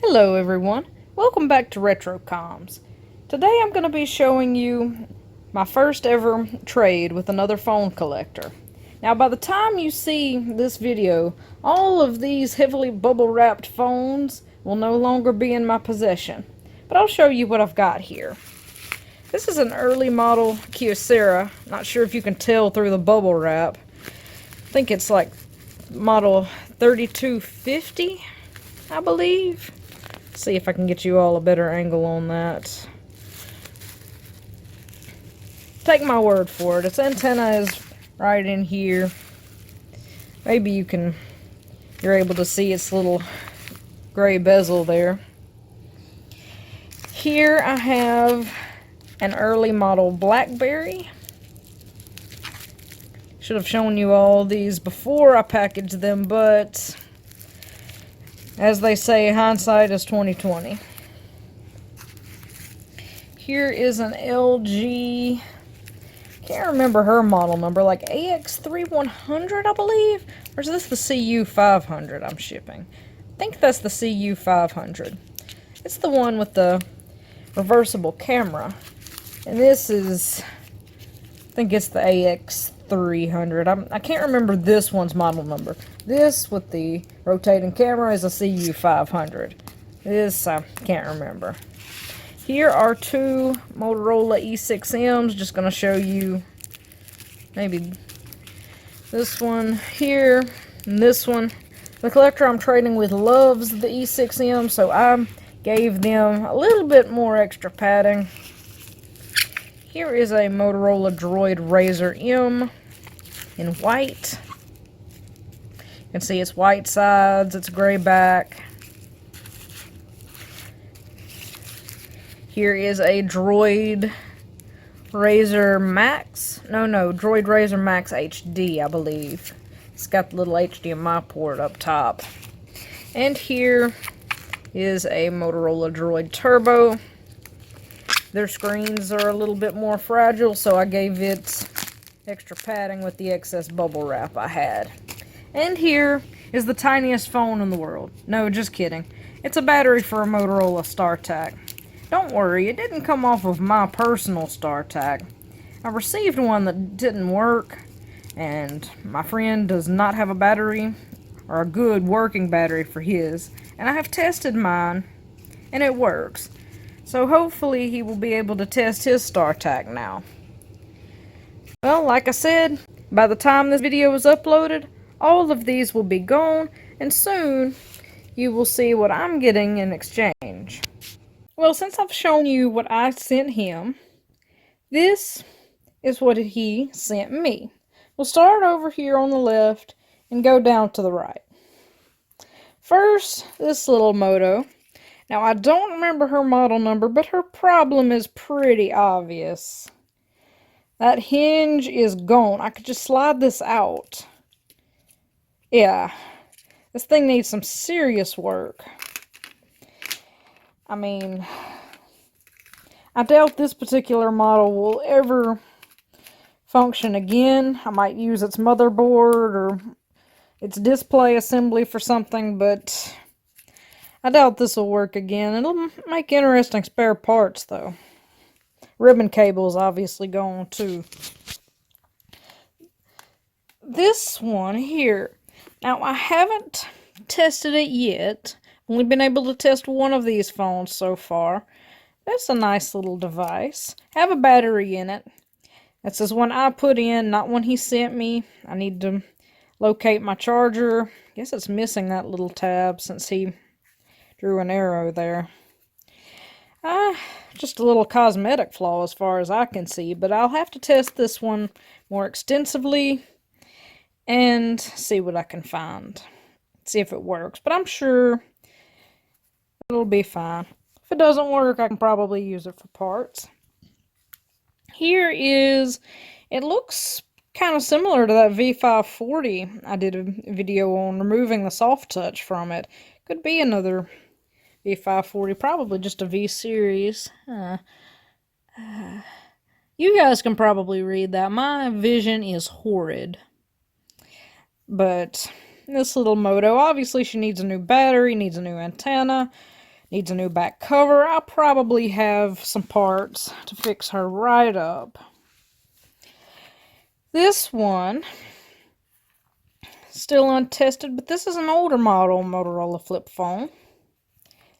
Hello everyone, welcome back to Retro Comms. Today I'm going to be showing you my first ever trade with another phone collector. Now by the time you see this video, all of these heavily bubble wrapped phones will no longer be in my possession. But I'll show you what I've got here. This is an early model Kyocera, not sure if you can tell through the bubble wrap. I think it's like model 3250, I believe. See if I can get you all a better angle on that. Take my word for it. Its antenna is right in here. Maybe you're able to see its little gray bezel there. Here I have an early model BlackBerry. Should have shown you all these before I packaged them, but as they say, hindsight is 20/20. Here is an LG, can't remember her model number, like AX3100 I believe? Or is this the CU500 I'm shipping? I think that's the CU500. It's the one with the reversible camera. And this is, I think it's the AX300. I can't remember this one's model number. This with the rotating camera is a CU500. This I can't remember. Here are two Motorola E6Ms. Just going to show you maybe this one here and this one. The collector I'm trading with loves the E6M, so I gave them a little bit more extra padding. Here is a Motorola Droid Razr M in white. You can see its white sides, its gray back. Here is a Droid Razr Max. Droid Razr Max HD, I believe. It's got the little HDMI port up top. And here is a Motorola Droid Turbo. Their screens are a little bit more fragile, so I gave it extra padding with the excess bubble wrap I had. And here is the tiniest phone in the world. No, just kidding. It's a battery for a Motorola StarTAC. Don't worry, it didn't come off of my personal StarTAC. I received one that didn't work, and my friend does not have a battery, or a good working battery for his, and I have tested mine, and it works. So hopefully he will be able to test his StarTAC now. Well, like I said, by the time this video is uploaded, all of these will be gone, and soon you will see what I'm getting in exchange. Well, since I've shown you what I sent him, this is what he sent me. We'll start over here on the left and go down to the right. First, this little Moto. Now, I don't remember her model number, but her problem is pretty obvious. That hinge is gone. I could just slide this out. Yeah, this thing needs some serious work. I mean, I doubt this particular model will ever function again. I might use its motherboard or its display assembly for something, but I doubt this will work again. It'll make interesting spare parts, though. Ribbon cable is obviously gone, too. This one here. Now, I haven't tested it yet. I've only been able to test one of these phones so far. That's a nice little device. I have a battery in it. This is one I put in, not one he sent me. I need to locate my charger. I guess it's missing that little tab since he drew an arrow there. Just a little cosmetic flaw as far as I can see, but I'll have to test this one more extensively and see what I can find. See if it works, but I'm sure it'll be fine. If it doesn't work, I can probably use it for parts. Here is, it looks kind of similar to that V540 I did a video on removing the soft touch from it. Could be another V540, probably just a V-series. You guys can probably read that. My vision is horrid. But this little moto, obviously she needs a new battery, needs a new antenna, needs a new back cover. I'll probably have some parts to fix her right up. This one, still untested, but this is an older model Motorola flip phone.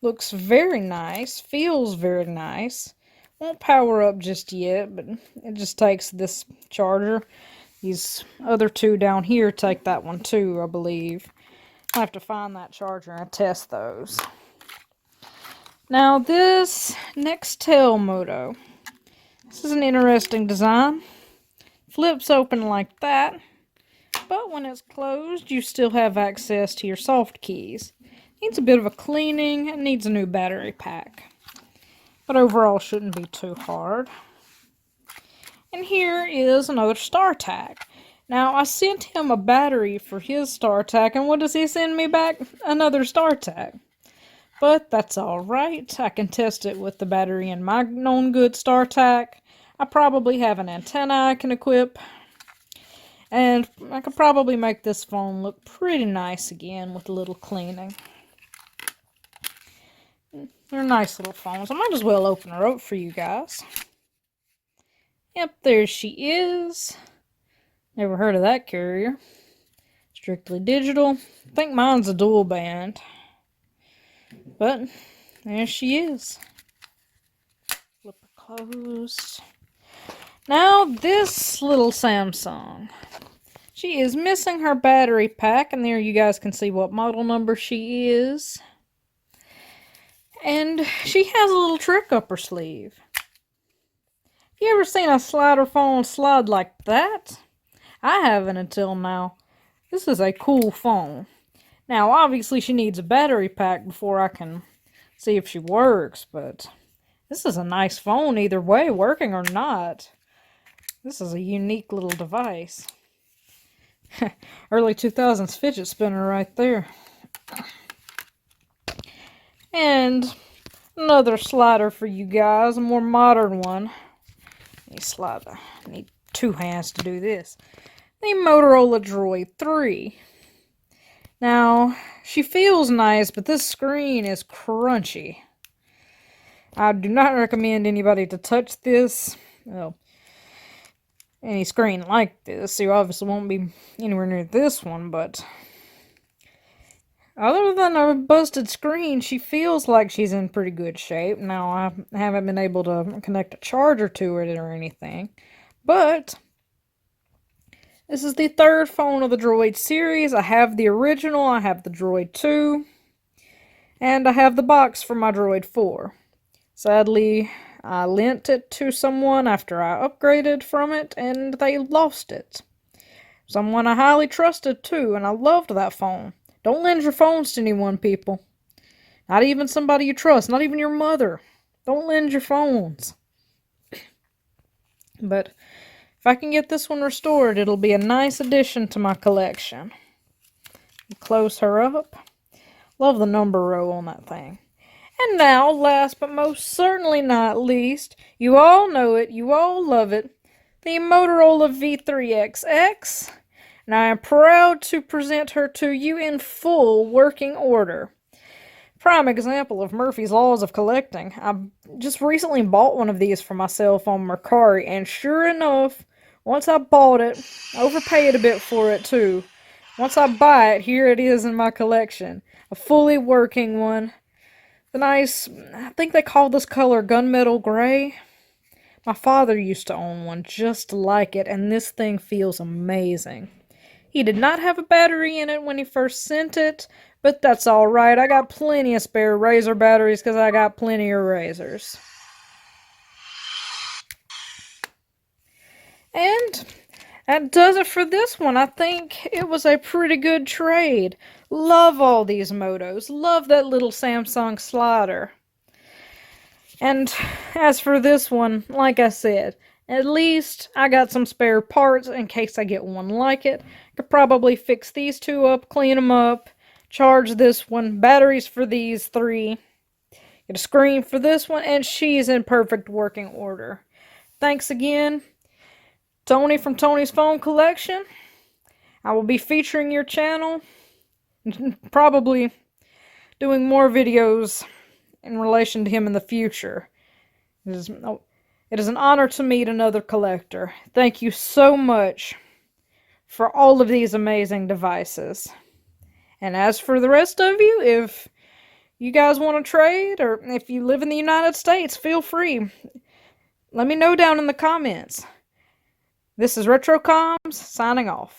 Looks very nice, feels very nice. Won't power up just yet, but it just takes this charger. These other two down here take that one too, I believe. I have to find that charger and test those. Now this Nextel Moto. This is an interesting design. Flips open like that, but when it's closed, you still have access to your soft keys. Needs a bit of a cleaning and needs a new battery pack. But overall shouldn't be too hard. And here is another StarTAC. Now I sent him a battery for his StarTAC, and what does he send me back? Another StarTAC. But that's alright. I can test it with the battery in my known good StarTAC. I probably have an antenna I can equip. And I could probably make this phone look pretty nice again with a little cleaning. They're nice little phones. I might as well open her up for you guys. Yep, there she is. Never heard of that carrier. Strictly digital. I think mine's a dual band. But there she is. Flip her closed. Now this little Samsung. She is missing her battery pack, and there you guys can see what model number she is. And she has a little trick up her sleeve. You ever seen a slider phone slide like that? I haven't until now. This is a cool phone. Now, obviously she needs a battery pack before I can see if she works, but this is a nice phone either way, working or not. This is a unique little device. Early 2000s fidget spinner right there. And another slider for you guys, a more modern one. I need two hands to do this. The Motorola Droid 3. Now, she feels nice, but this screen is crunchy. I do not recommend anybody to touch this. Well, any screen like this. You obviously won't be anywhere near this one, but other than a busted screen, she feels like she's in pretty good shape. Now, I haven't been able to connect a charger to it or anything, but this is the third phone of the Droid series. I have the original, I have the Droid 2, and I have the box for my Droid 4. Sadly, I lent it to someone after I upgraded from it, and they lost it. Someone I highly trusted too, and I loved that phone. Don't lend your phones to anyone, people. Not even somebody you trust, not even your mother. Don't lend your phones. But if I can get this one restored, it'll be a nice addition to my collection. Close her up. Love the number row on that thing. And now, last but most certainly not least, you all know it, you all love it, the Motorola V3XX. And I am proud to present her to you in full working order. Prime example of Murphy's Laws of collecting. I just recently bought one of these for myself on Mercari, and sure enough, once I bought it, I overpaid a bit for it too. Once I buy it, here it is in my collection. A fully working one. The nice, I think they call this color gunmetal gray. My father used to own one just like it, and this thing feels amazing. He did not have a battery in it when he first sent it, but that's alright. I got plenty of spare razor batteries because I got plenty of razors. And that does it for this one. I think it was a pretty good trade. Love all these motos. Love that little Samsung slider. And as for this one, like I said, at least I got some spare parts in case I get one like it. Could probably fix these two up, clean them up, charge this one, batteries for these three, get a screen for this one, and she's in perfect working order. Thanks again, Tony from Tony's Phone Collection. I will be featuring your channel, probably doing more videos in relation to him in the future. It is an honor to meet another collector. Thank you so much for all of these amazing devices. And as for the rest of you, if you guys want to trade, or if you live in the United States, feel free. Let me know down in the comments. This is RetroComs, signing off.